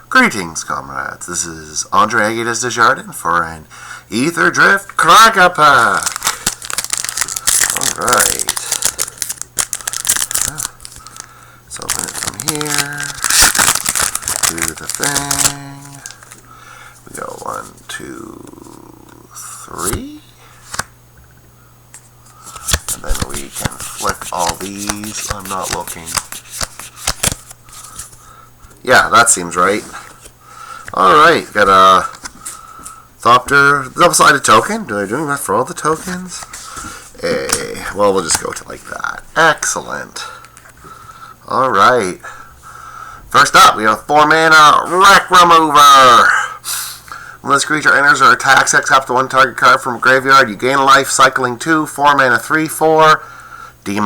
Greetings, comrades. This is Andre Aguilas Desjardins for an Ether Drift Crack-a-Pack. Alright. Let's open it from here. Do the thing. We go 1, 2, 3. And then we can flick all these. I'm not looking. Yeah, that seems right. Alright, got a Thopter double-sided token. Do I doing that for all the tokens? Well, we'll just go to like that. Excellent. Alright. First up, we have 4 mana Wreck Remover. When this creature enters or attacks, except one target card from a graveyard, you gain a life, cycling 2, 4 mana 3/4, D-.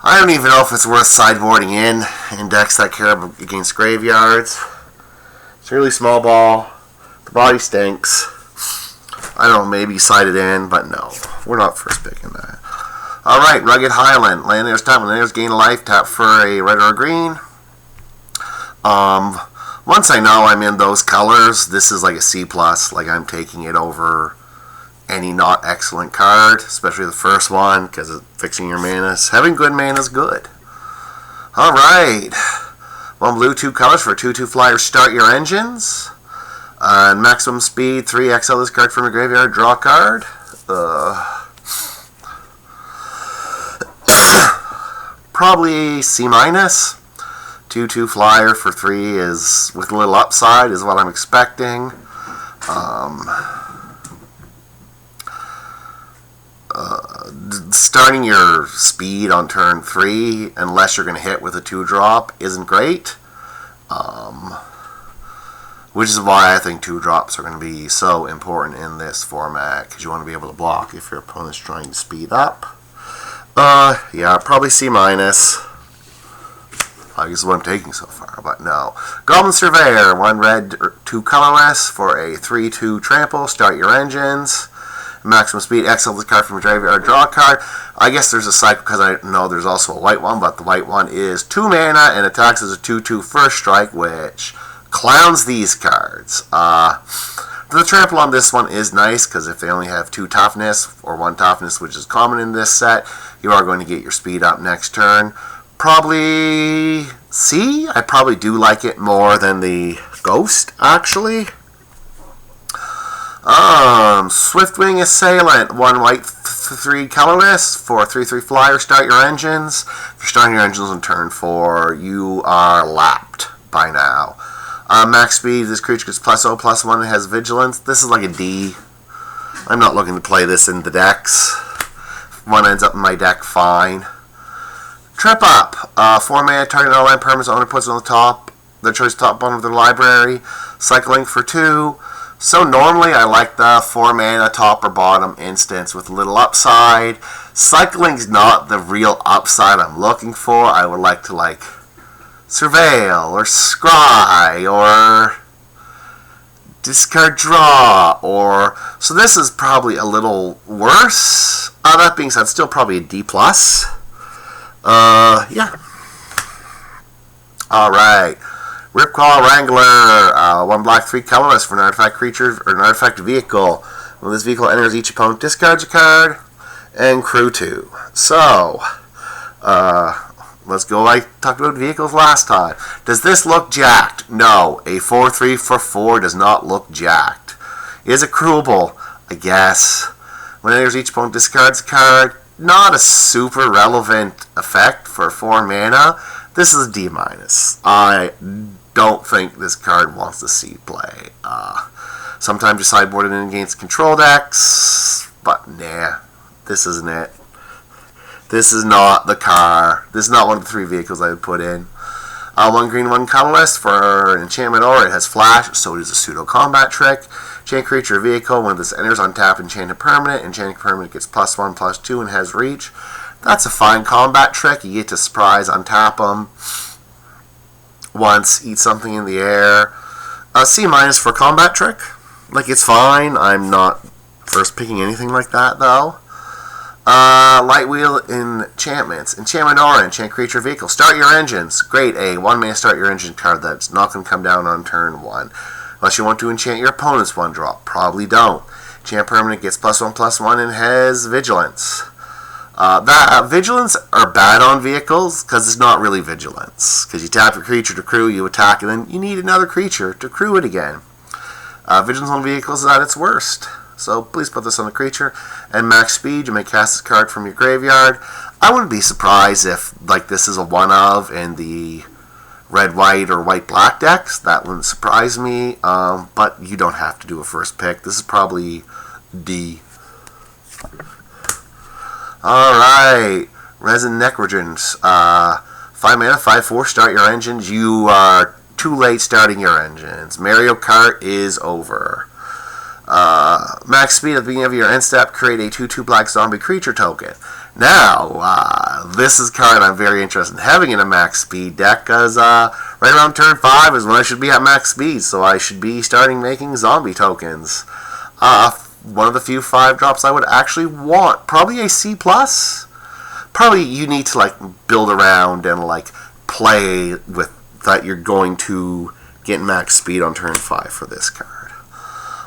I don't even know if it's worth sideboarding in decks that care against graveyards. It's a really small ball. The body stinks. I don't know, maybe side it in, but no. We're not first picking that. Alright, Rugged Highland. Landers tap. Landers gain a life. Tap for a red or a green. Once I know I'm in those colors, this is like a C+. Like I'm taking it over any not excellent card, especially the first one, because it's fixing your mana. Having good mana is good. Alright. 1 blue, 2 colors for 2/2 flyer. Start your engines. And maximum speed, 3. Exile this card from your graveyard. Draw a card. Probably C-. 2/2 flyer for 3 is, with a little upside, is what I'm expecting. Starting your speed on turn 3, unless you're going to hit with a 2-drop, isn't great. Which is why I think 2-drops are going to be so important in this format, because you want to be able to block if your opponent's trying to speed up. Yeah, probably C-. I guess is what I'm taking so far, but no. Goblin Surveyor, 1 red, 2 colorless for a 3/2 trample. Start your engines. Maximum speed, exile this card from your graveyard, draw a card. I guess there's a cycle because I know there's also a white one, but the white one is 2 mana and attacks as a 2/2 first strike, which clowns these cards. The trample on this one is nice because if they only have 2 toughness or 1 toughness, which is common in this set, you are going to get your speed up next turn. Probably C. I probably do like it more than the Ghost, actually. Swiftwing Assailant, 1 white, 3 colorless for 3/3 flyer. Start your engines. If you're starting your engines on turn 4, you are lapped by now. Max speed, this creature gets +0/+1 and has vigilance. This is like a D. I'm not looking to play this in the decks. If one ends up in my deck, fine. Trip Up, 4 mana, target all land permanents, owner puts it on the top, their choice top bottom of their library, cycling for 2. So normally I like the 4 mana top or bottom instance with a little upside. Cycling's not the real upside I'm looking for. I would like to Surveil or Scry or discard draw, or so this is probably a little worse. That being said, still probably a D+. Yeah. Alright. Ripclaw Wrangler, 1 black, 3 colorless for an artifact creature or an artifact vehicle. When this vehicle enters, each opponent discards a card, and crew 2. So, let's go like talked about vehicles last time. Does this look jacked? No. A 4/3 for 4 does not look jacked. Is it crewable? I guess. When it enters, each opponent discards a card. Not a super relevant effect for 4 mana. This is a D-. I don't think this card wants to see play. Sometimes you sideboard it in against control decks, but nah, this isn't it. This is not the car. This is not one of the 3 vehicles I would put in. 1 green, 1 colorless for an enchantment aura. It has flash, so it is a pseudo combat trick. Enchant creature vehicle. When this enters on tap, enchanted permanent. Enchanted permanent gets +1/+2 and has reach. That's a fine combat trick. You get to surprise, untap them once, eat something in the air. C- for combat trick. Like, it's fine. I'm not first picking anything like that, though. Light wheel enchantments. Enchantment aura, enchant creature vehicle. Start your engines. Great, a 1-mana start your engine card that's not going to come down on turn 1. Unless you want to enchant your opponent's 1-drop. Probably don't. Enchant permanent gets +1/+1 and has vigilance. Vigilance are bad on vehicles because it's not really vigilance. Because you tap your creature to crew, you attack, and then you need another creature to crew it again. Vigilance on vehicles is at its worst. So please put this on the creature. And max speed, you may cast this card from your graveyard. I wouldn't be surprised if this is a one-of in the red-white or white-black decks. That wouldn't surprise me. But you don't have to do a first pick. This is probably D. Alright. Resin Necrogens. 5 mana, 5/4, start your engines. You are too late starting your engines. Mario Kart is over. Max speed at the beginning of your end step, create a 2/2 black zombie creature token. Now, this is a card I'm very interested in having in a max speed deck, because right around turn 5 is when I should be at max speed, so I should be starting making zombie tokens. One of the few 5-drops I would actually want. Probably a C+. Probably you need to build around and play with that you're going to get max speed on turn 5 for this card.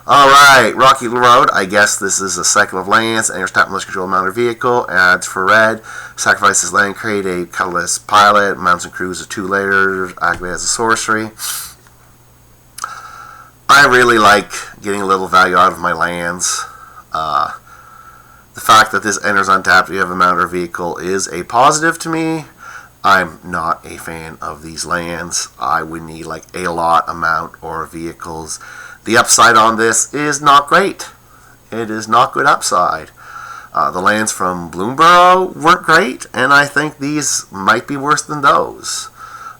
Alright, Rocky Road. I guess this is a cycle of lands. Enters tap unless control mounted vehicle. Adds for red. Sacrifices land. Create a colorless pilot. Mounts and crews of 2 later. Activate as a sorcery. I really like getting a little value out of my lands. The fact that this enters untapped, you have a mounted vehicle, is a positive to me. I'm not a fan of these lands. I would need a lot amount or vehicles. The upside on this is not great. It is not good upside. The lands from Bloomborough weren't great, and I think these might be worse than those.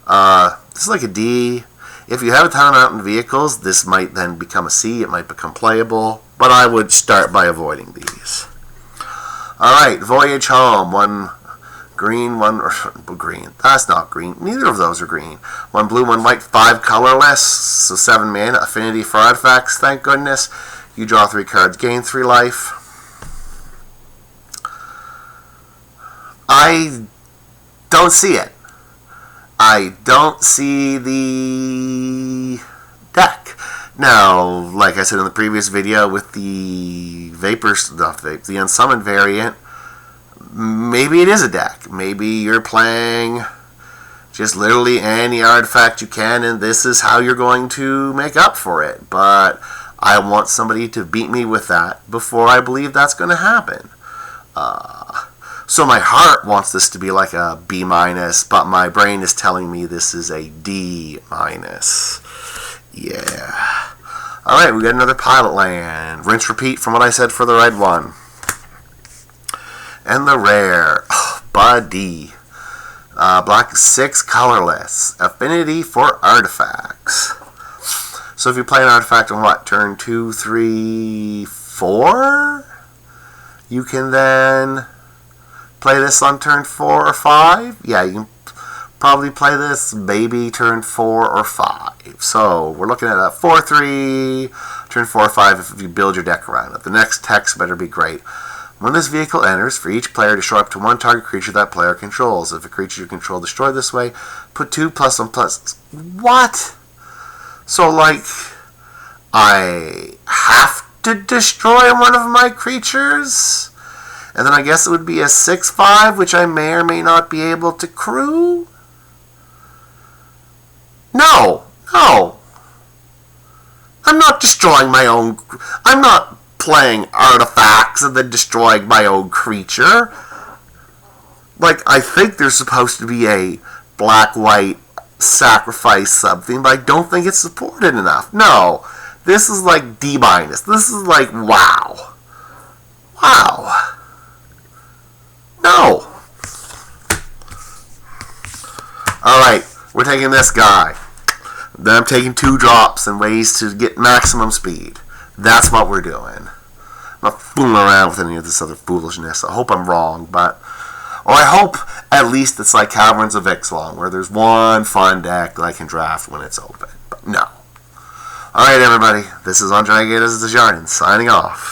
This is a D. If you have a ton of mountain vehicles, this might then become a C. It might become playable, but I would start by avoiding these. Alright, Voyage Home. 1 green, 1 green. That's not green. Neither of those are green. 1 blue, 1 white, 5 colorless. So 7 mana. Affinity for artifacts, thank goodness. You draw 3 cards, gain 3 life. I don't see it. I don't see the deck. Now, like I said in the previous video with the the unsummoned variant, maybe it is a deck. Maybe you're playing just literally any artifact you can, and this is how you're going to make up for it. But I want somebody to beat me with that before I believe that's going to happen. So my heart wants this to be a B-, but my brain is telling me this is a D-. Yeah. Alright, we got another pilot land. Rinse repeat from what I said for the red one. And the rare. Buddy. Black 6 colorless. Affinity for artifacts. So if you play an artifact on turn 2, 3, 4? You can then play this on turn 4 or 5? Yeah, you can probably play this maybe turn 4 or 5. So we're looking at a 4/3, turn 4 or 5 if you build your deck around it. The next text better be great. When this vehicle enters, for each player, destroy up to 1 target creature that player controls. If a creature you control destroyed this way, put 2 +1/+. What? So I have to destroy one of my creatures? And then I guess it would be a 6/5, which I may or may not be able to crew? No. I'm not destroying my own... I'm not playing artifacts and then destroying my own creature. I think there's supposed to be a black-white sacrifice something, but I don't think it's supported enough. No. This is D-. This is wow. Wow. No. Alright, we're taking this guy. Then I'm taking 2 drops and ways to get maximum speed. That's what we're doing. I'm not fooling around with any of this other foolishness. I hope I'm wrong, or I hope at least it's like Caverns of Ixalan, where there's one fun deck that I can draft when it's open. But no. Alright, everybody. This is Andre Gatas Desjardins, signing off.